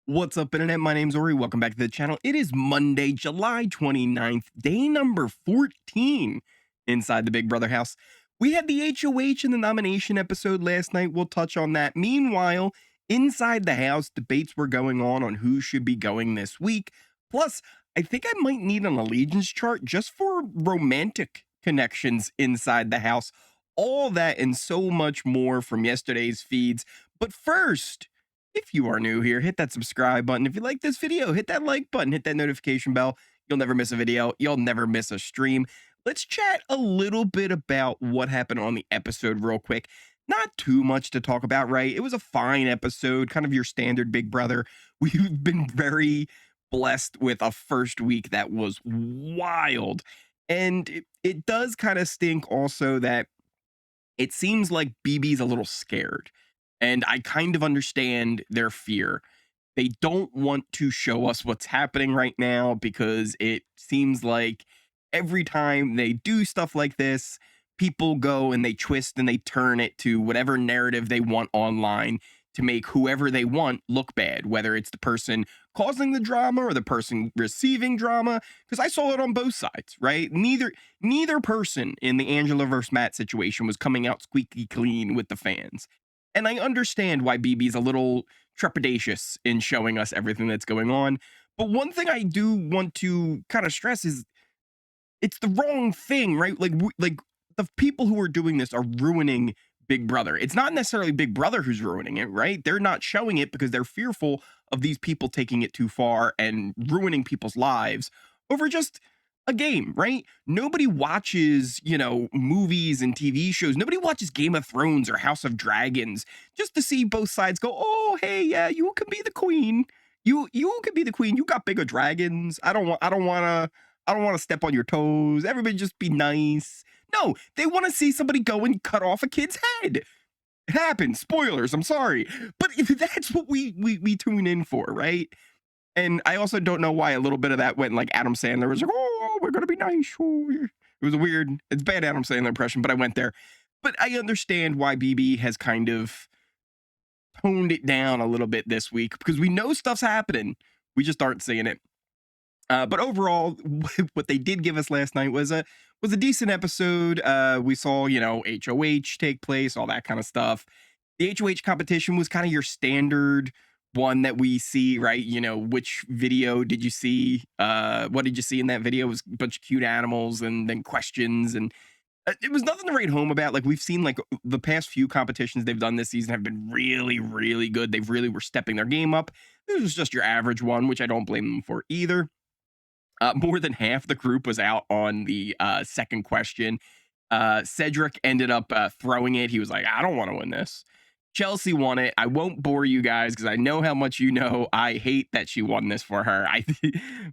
What's up, internet? My name's Ori. Welcome back to the channel. It is Monday, July 29th, day number 14 inside the Big Brother house. We had the HOH in the nomination episode last night. We'll touch on that. Meanwhile, inside the house, debates were going on who should be going this week. Plus, I think I might need an allegiance chart just for romantic connections inside the house. All that and so much more from yesterday's feeds. But first, if you are new here, hit that subscribe button. If you like this video, hit that like button, hit that notification bell. You'll never miss a video. You'll never miss a stream. Let's chat a little bit about what happened on the episode real quick. Not too much to talk about, right? It was a fine episode, kind of your standard Big Brother. We've been very blessed with a first week that was wild. And it does kind of stink also that it seems like BB's a little scared. And I kind of understand their fear. They don't want to show us what's happening right now because it seems like every time they do stuff like this, people go and they twist and they turn it to whatever narrative they want online to make whoever they want look bad, whether it's the person causing the drama or the person receiving drama. Because I saw it on both sides, right? Neither person in the Angela versus Matt situation was coming out squeaky clean with the fans. And I understand why BB's a little trepidatious in showing us everything that's going on. But one thing I do want to kind of stress is it's the wrong thing, right? Like the people who are doing this are ruining Big Brother. It's not necessarily Big Brother who's ruining it, right? They're not showing it because they're fearful of these people taking it too far and ruining people's lives over just a game, right? Nobody watches, movies and TV shows. Nobody watches Game of Thrones or House of Dragons just to see both sides go, "Oh, hey, yeah, you can be the queen. You can be the queen. You got bigger dragons. I don't want to step on your toes. Everybody just be nice." No, they want to see somebody go and cut off a kid's head. It happens. Spoilers. I'm sorry, but that's what we tune in for, right? And I also don't know why a little bit of that went like Adam Sandler was like, "Oh, we're going to be nice." Oh, it was it's bad Adam Sandler impression, but I went there. But I understand why BB has kind of toned it down a little bit this week because we know stuff's happening. We just aren't seeing it. But overall, what they did give us last night was a decent episode. We saw, HOH take place, all that kind of stuff. The HOH competition was kind of your standard one that we see, right? Which video did you see? What did you see in that video? It was a bunch of cute animals and then questions, and it was nothing to write home about. Like we've seen, like the past few competitions they've done this season have been really, really good. They've really were stepping their game up. This was just your average one, which I don't blame them for either. More than half the group was out on the second question. Cedric ended up throwing it. He was like, "I don't want to win this." Chelsea won it. I won't bore you guys because I know how much you know. I hate that she won this for her.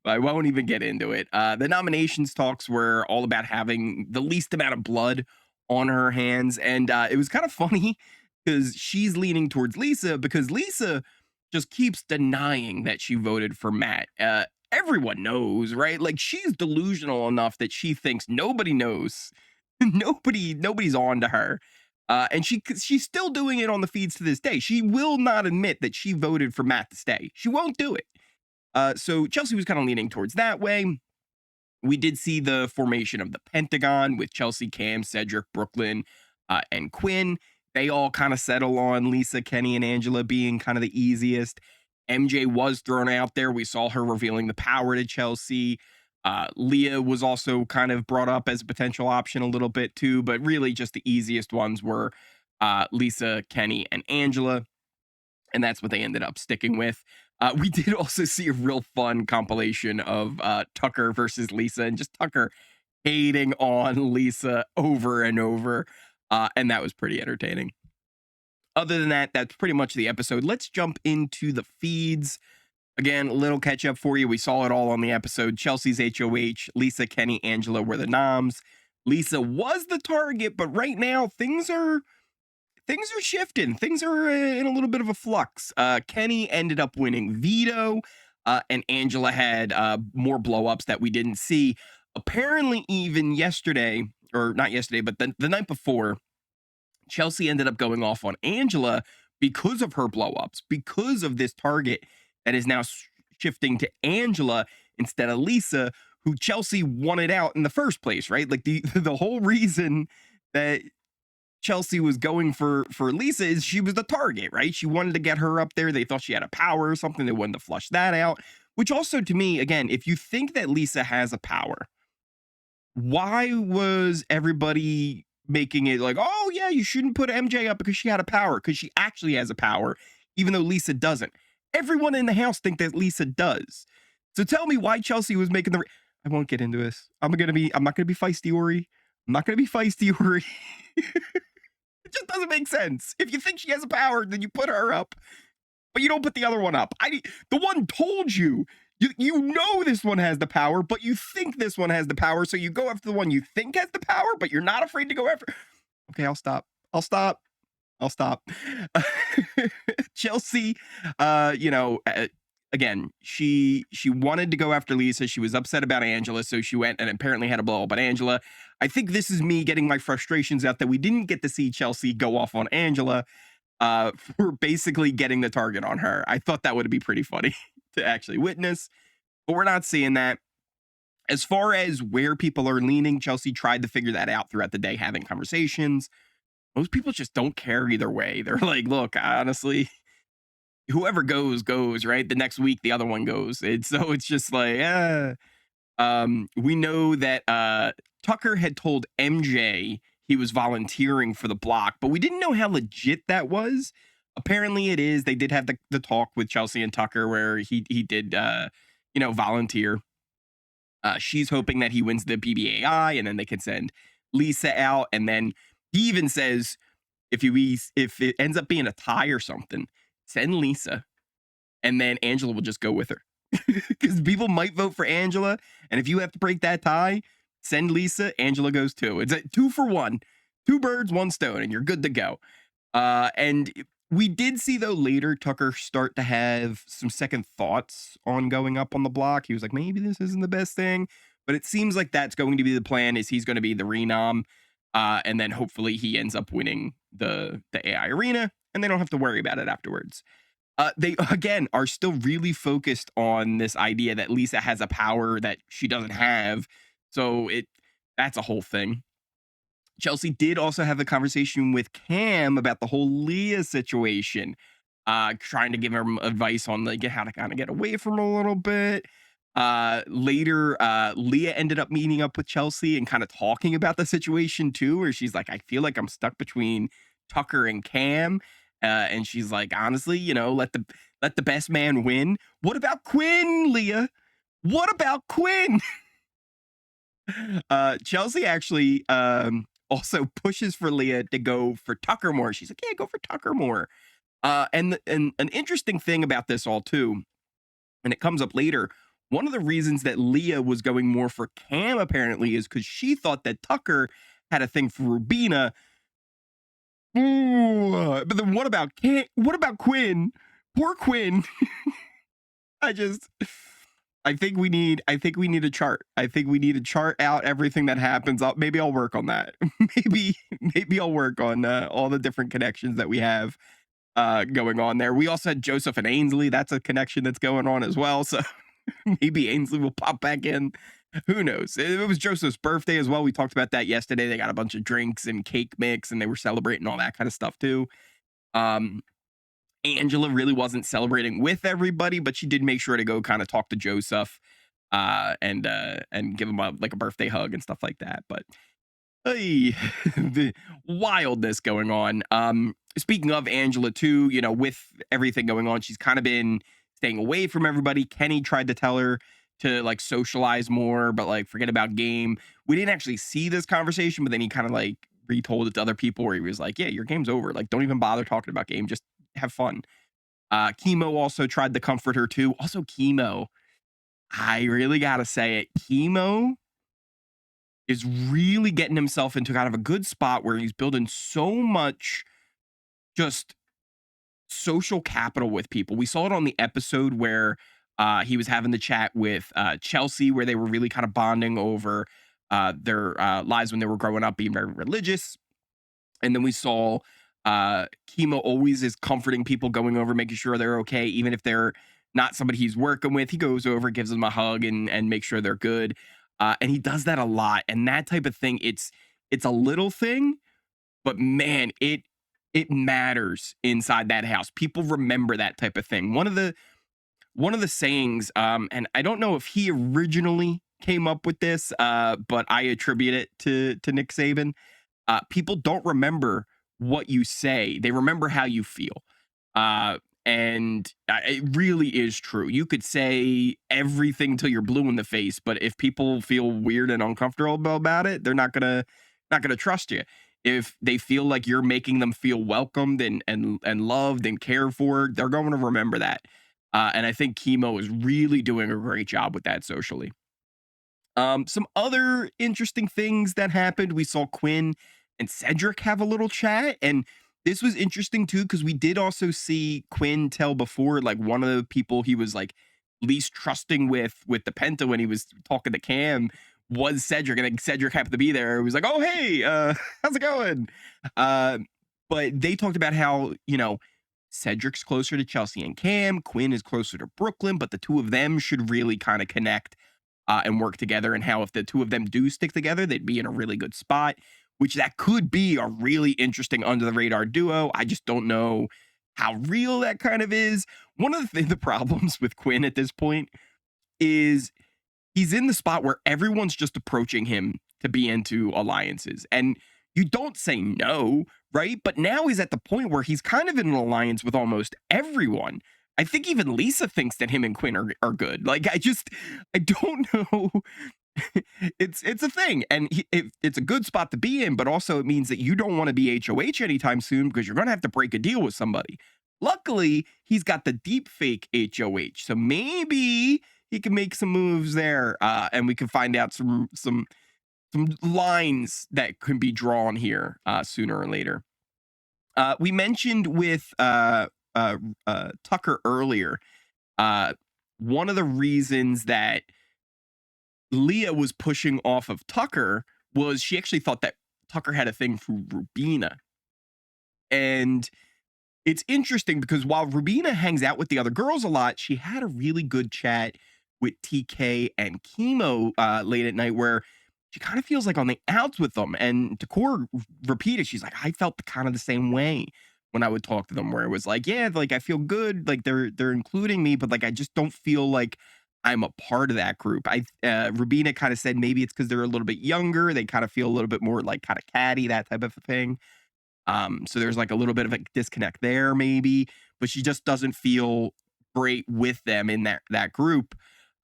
I won't even get into it. The nominations talks were all about having the least amount of blood on her hands. And it was kind of funny because she's leaning towards Lisa because Lisa just keeps denying that she voted for Matt. Everyone knows, right? Like she's delusional enough that she thinks nobody knows. Nobody's on to her. And she's still doing it on the feeds to this day. She will not admit that she voted for Matt to stay. She won't do it. So Chelsea was kind of leaning towards that way. We did see the formation of the Pentagon with Chelsea, Cam, Cedric, Brooklyn, and Quinn. They all kind of settle on Lisa, Kenney, and Angela being kind of the easiest. MJ was thrown out there. We saw her revealing the power to Chelsea. Leah was also kind of brought up as a potential option a little bit too, but really just the easiest ones were Lisa, Kenney, and Angela. And that's what they ended up sticking with. We did also see a real fun compilation of Tucker versus Lisa and just Tucker hating on Lisa over and over. And that was pretty entertaining. Other than that, that's pretty much the episode. Let's jump into the feeds. Again, a little catch up for you. We saw it all on the episode. Chelsea's HOH, Lisa, Kenney, Angela were the noms. Lisa was the target, but right now things are shifting. Things are in a little bit of a flux. Kenney ended up winning veto, and Angela had more blow-ups that we didn't see. Apparently, even yesterday, or not yesterday, but the night before, Chelsea ended up going off on Angela because of her blow-ups, because of this target that is now shifting to Angela instead of Lisa, who Chelsea wanted out in the first place, right? Like the whole reason that Chelsea was going for Lisa is she was the target, right? She wanted to get her up there. They thought she had a power or something. They wanted to flush that out, which also to me, again, if you think that Lisa has a power, why was everybody making it like, oh yeah, you shouldn't put MJ up because she had a power? Because she actually has a power, even though Lisa doesn't. Everyone in the house think that Lisa does. So tell me why Chelsea was making the. I won't get into this. I'm not gonna be feisty, Ori. I'm not gonna be feisty, Ori. It just doesn't make sense. If you think she has a power, then you put her up, but you don't put the other one up. The one told you. You know this one has the power, but you think this one has the power, so you go after the one you think has the power, but you're not afraid to go after. Okay, I'll stop. Chelsea, again, she wanted to go after Lisa. She was upset about Angela, so she went and apparently had a blow up on Angela. I think this is me getting my frustrations out that we didn't get to see Chelsea go off on Angela for basically getting the target on her. I thought that would be pretty funny to actually witness, but we're not seeing that. As far as where people are leaning, Chelsea tried to figure that out throughout the day, having conversations. Most people just don't care either way. They're like, look, honestly, whoever goes, right? The next week, the other one goes. So it's just like, we know that Tucker had told MJ he was volunteering for the block, but we didn't know how legit that was. Apparently it is. They did have the talk with Chelsea and Tucker where he did, volunteer. She's hoping that he wins the BBAI and then they can send Lisa out. And then he even says, if it ends up being a tie or something, send Lisa and then Angela will just go with her. Because people might vote for Angela. And if you have to break that tie, send Lisa, Angela goes too. It's a 2 for 1, 2 birds, 1 stone, and you're good to go. And we did see, though, later Tucker start to have some second thoughts on going up on the block. He was like, maybe this isn't the best thing. But it seems like that's going to be the plan, is he's going to be the renom. And then hopefully he ends up winning the AI arena, and they don't have to worry about it afterwards. They, again, are still really focused on this idea that Lisa has a power that she doesn't have. So that's a whole thing. Chelsea did also have a conversation with Cam about the whole Leah situation, trying to give her advice on like how to kind of get away from her a little bit. Later, Leah ended up meeting up with Chelsea and kind of talking about the situation too, where she's like, I feel like I'm stuck between Tucker and Cam. And she's like, honestly, let the best man win. What about Quinn, Leah? What about Quinn? Chelsea actually also pushes for Leah to go for Tucker more. She's like, yeah, go for Tucker more. And an interesting thing about this all too, and it comes up later, one of the reasons that Leah was going more for Cam apparently is because she thought that Tucker had a thing for Rubina. Ooh, but then what about Quinn? Poor Quinn. I think we need a chart. I think we need to chart out everything that happens. Maybe I'll work on that. maybe I'll work on all the different connections that we have going on there. We also had Joseph and Ainsley. That's a connection that's going on as well. So maybe Ainsley will pop back in. Who knows? It was Joseph's birthday as well. We talked about that yesterday. They got a bunch of drinks and cake mix, and they were celebrating all that kind of stuff too. Angela really wasn't celebrating with everybody, but she did make sure to go kind of talk to Joseph and give him a birthday hug and stuff like that. But hey, the wildness going on. Speaking of Angela too, with everything going on, she's kind of been staying away from everybody. Kenney tried to tell her to socialize more, but forget about game. We didn't actually see this conversation, but then he kind of retold it to other people where he was like, yeah, your game's over. Don't even bother talking about game. Just have fun. Chemo also tried to comfort her too. Also, Chemo, I really gotta say it. Chemo is really getting himself into kind of a good spot where he's building so much just social capital with people. We saw it on the episode where he was having the chat with Chelsea, where they were really kind of bonding over their lives when they were growing up, being very religious. And then we saw Chemo always is comforting people, going over, making sure they're okay, even if they're not somebody he's working with. He goes over, gives them a hug, and makes sure they're good. And he does that a lot. And that type of thing, it's a little thing, but man, it matters inside that house. People remember that type of thing. One of the sayings, and I don't know if he originally came up with this, but I attribute it to Nick Saban. People don't remember what you say; they remember how you feel. Uh, and it really is true. You could say everything till you're blue in the face, but if people feel weird and uncomfortable about it, they're not gonna trust you. If they feel like you're making them feel welcomed and loved and cared for, they're going to remember that. And I think Chemo is really doing a great job with that socially. Some other interesting things that happened. We saw Quinn and Cedric have a little chat, and this was interesting too because we did also see Quinn tell before, like one of the people he was like least trusting with the Penta when he was talking to Cam was Cedric, and then Cedric happened to be there. He was like, "Oh hey, how's it going?" Uh, but they talked about how Cedric's closer to Chelsea and Cam, Quinn is closer to Brooklyn, but the two of them should really kind of connect and work together, and how if the two of them do stick together, they'd be in a really good spot, which that could be a really interesting under the radar duo. I just don't know how real that kind of is. One of the problems with Quinn at this point is he's in the spot where everyone's just approaching him to be into alliances. And you don't say no, right? But now he's at the point where he's kind of in an alliance with almost everyone. I think even Lisa thinks that him and Quinn are good. Like I don't know. It's a thing, and it's a good spot to be in, but also it means that you don't want to be HOH anytime soon because you're going to have to break a deal with somebody. Luckily, he's got the deep fake HOH, so maybe he can make some moves there, and we can find out some lines that can be drawn here sooner or later. We mentioned with Tucker earlier. One of the reasons that Leah was pushing off of Tucker was she actually thought that Tucker had a thing for Rubina. And it's interesting because while Rubina hangs out with the other girls a lot, she had a really good chat with TK and Chemo late at night where she kind of feels like on the outs with them. And Takor repeated, she's like, I felt kind of the same way when I would talk to them, where it was like, yeah, like I feel good, like they're including me, but like I just don't feel like I'm a part of that group. Rubina kind of said maybe it's because they're a little bit younger, they kind of feel a little bit more like kind of catty, that type of a thing. So there's like a little bit of a disconnect there, maybe, but she just doesn't feel great with them in that group.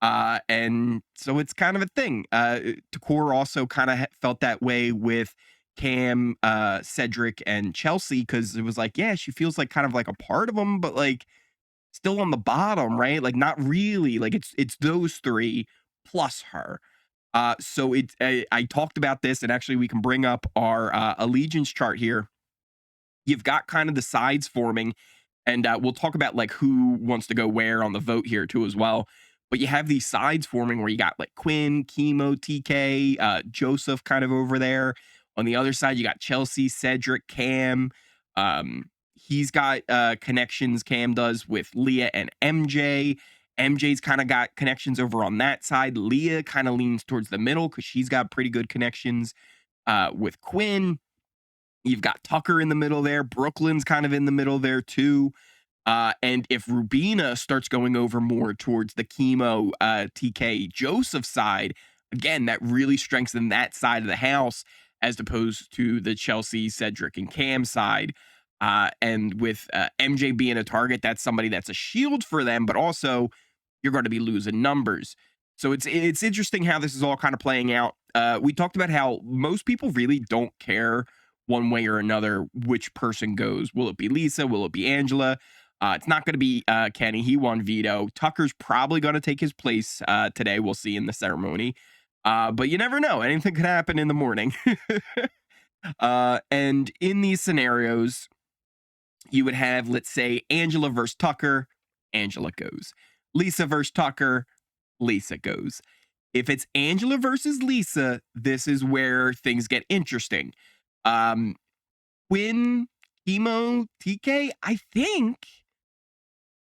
And so it's kind of a thing. Takor also kind of felt that way with Cam, Cedric, and Chelsea, because it was like, yeah, she feels like kind of like a part of them, but like still on the bottom, right? Like not really. Like it's those three plus her. So I talked about this, and actually we can bring up our allegiance chart here. You've got kind of the sides forming, and we'll talk about like who wants to go where on the vote here too as well. But you have these sides forming where you got like Quinn, Chemo, TK, Joseph kind of over there. On the other side, you got Chelsea, Cedric, Cam. He's got connections, Cam does, with Leah and MJ. MJ's kind of got connections over on that side. Leah kind of leans towards the middle because she's got pretty good connections with Quinn. You've got Tucker in the middle there. Brooklyn's kind of in the middle there too. And if Rubina starts going over more towards the Chemo, TK, Joseph side, again, that really strengthens that side of the house as opposed to the Chelsea, Cedric, and Cam side. And with MJ being a target, that's somebody that's a shield for them, but also you're going to be losing numbers. So it's interesting how this is all kind of playing out. We talked about how most people really don't care one way or another which person goes. Will it be Lisa? Will it be Angela? It's not going to be Kenney. He won veto. Tucker's probably going to take his place today. We'll see in the ceremony. But you never know. Anything could happen in the morning. And in these scenarios, you would have, let's say, Angela versus Tucker. Angela goes. Lisa versus Tucker. Lisa goes. If it's Angela versus Lisa, this is where things get interesting. Quinn, Chemo, TK, I think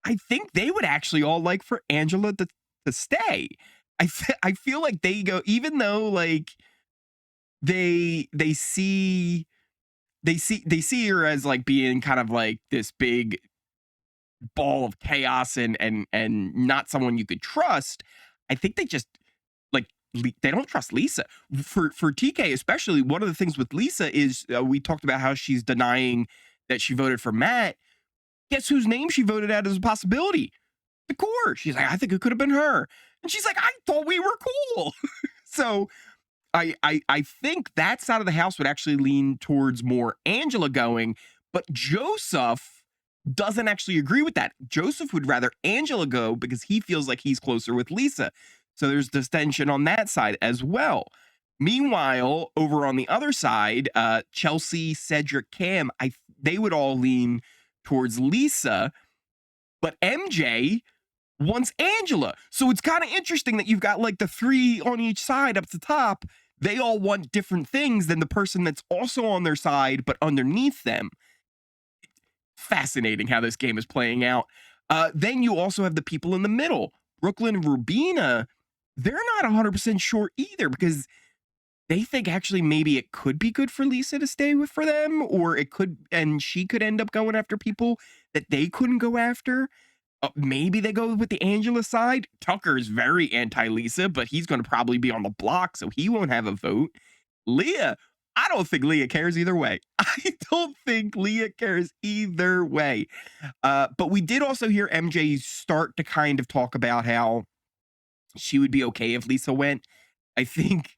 I think they would actually all like for Angela to stay. I feel like they go, even though like they see her as like being kind of like this big ball of chaos and not someone you could trust. I think they just like they don't trust Lisa. For TK especially, one of the things with Lisa is we talked about how she's denying that she voted for Matt. Guess whose name she voted out as a possibility? The core. She's like, I think it could have been her. And she's like, I thought we were cool. So I think that side of the house would actually lean towards more Angela going, but Joseph doesn't actually agree with that. Joseph would rather Angela go because he feels like he's closer with Lisa. So there's this tension on that side as well. Meanwhile, over on the other side, Chelsea, Cedric, Cam, they would all lean towards Lisa, but MJ wants Angela. So it's kind of interesting that you've got like the three on each side up at the top. They all want different things than the person that's also on their side, but underneath them. Fascinating how this game is playing out. Then you also have the people in the middle. Brooklyn and Rubina, they're not 100% sure either because they think actually maybe it could be good for Lisa to stay with for them, or it could, and she could end up going after people that they couldn't go after. Maybe they go with the Angela side. Tucker is very anti-Lisa, but he's going to probably be on the block, so he won't have a vote. Leah, I don't think Leah cares either way. I don't think Leah cares either way. But we did also hear MJ start to kind of talk about how she would be okay if Lisa went. I think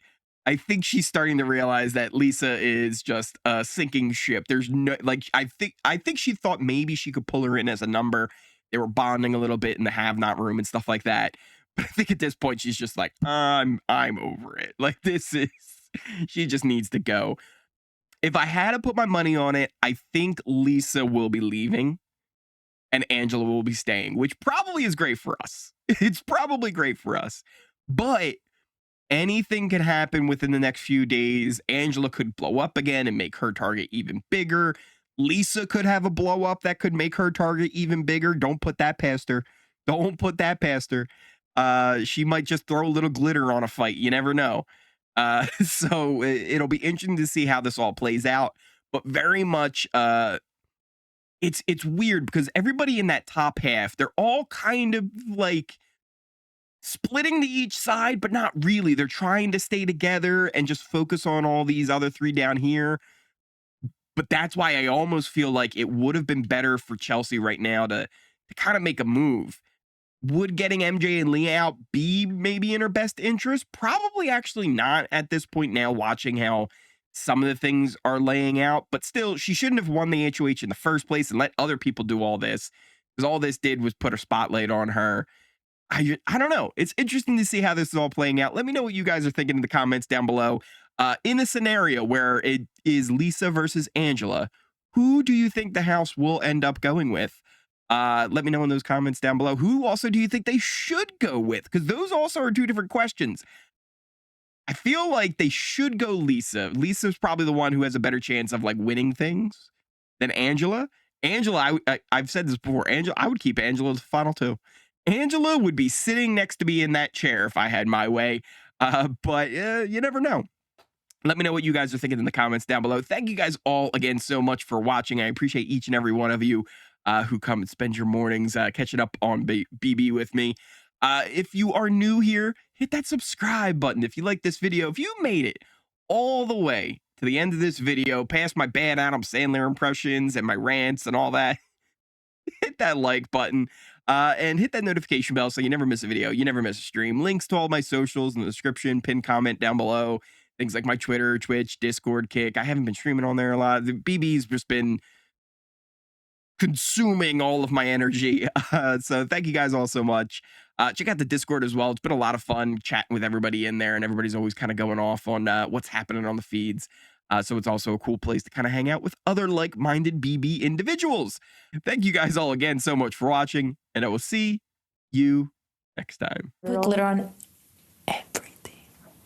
she's starting to realize that Lisa is just a sinking ship. There's no, like, I think she thought maybe she could pull her in as a number. They were bonding a little bit in the have-not room and stuff like that. But I think at this point she's just like, I'm over it. Like, she just needs to go. If I had to put my money on it, I think Lisa will be leaving and Angela will be staying, which probably is great for us. It's probably great for us. But anything can happen within the next few days. Angela could blow up again and make her target even bigger. Lisa could have a blow up that could make her target even bigger. Don't put that past her. Don't put that past her. She might just throw a little glitter on a fight. You never know. So it'll be interesting to see how this all plays out. But very much, it's weird because everybody in that top half, they're all kind of like splitting to each side, but not really. They're trying to stay together and just focus on all these other three down here. But that's why I almost feel like it would have been better for Chelsea right now to kind of make a move. Would getting MJ and Leah out be maybe in her best interest? Probably actually not at this point now, watching how some of the things are laying out. But still, she shouldn't have won the HOH in the first place and let other people do all this, because all this did was put a spotlight on her. I don't know. It's interesting to see how this is all playing out. Let me know what you guys are thinking in the comments down below. In a scenario where it is Lisa versus Angela, who do you think the house will end up going with? Let me know in those comments down below. Who also do you think they should go with? Because those also are two different questions. I feel like they should go Lisa. Lisa's probably the one who has a better chance of like winning things than Angela. Angela, I've said this before. Angela, I would keep Angela as the final two. Angela would be sitting next to me in that chair if I had my way. But you never know. Let me know what you guys are thinking in the comments down below. Thank you guys all again so much for watching. I appreciate each and every one of you who come and spend your mornings catching up on BB with me. If you are new here, hit that subscribe button. If you like this video, if you made it all the way to the end of this video, past my bad Adam Sandler impressions and my rants and all that, hit that like button. And hit that notification bell so you never miss a video, you never miss a stream. Links to all my socials in the description, pinned comment down below. Things like my Twitter, Twitch, Discord, Kick. I haven't been streaming on there a lot. The BB's just been consuming all of my energy. So thank you guys all so much. Check out the Discord as well. It's been a lot of fun chatting with everybody in there, and everybody's always kind of going off on what's happening on the feeds. So it's also a cool place to kind of hang out with other like-minded BB individuals. Thank you guys all again so much for watching, and I will see you next time. Put glitter on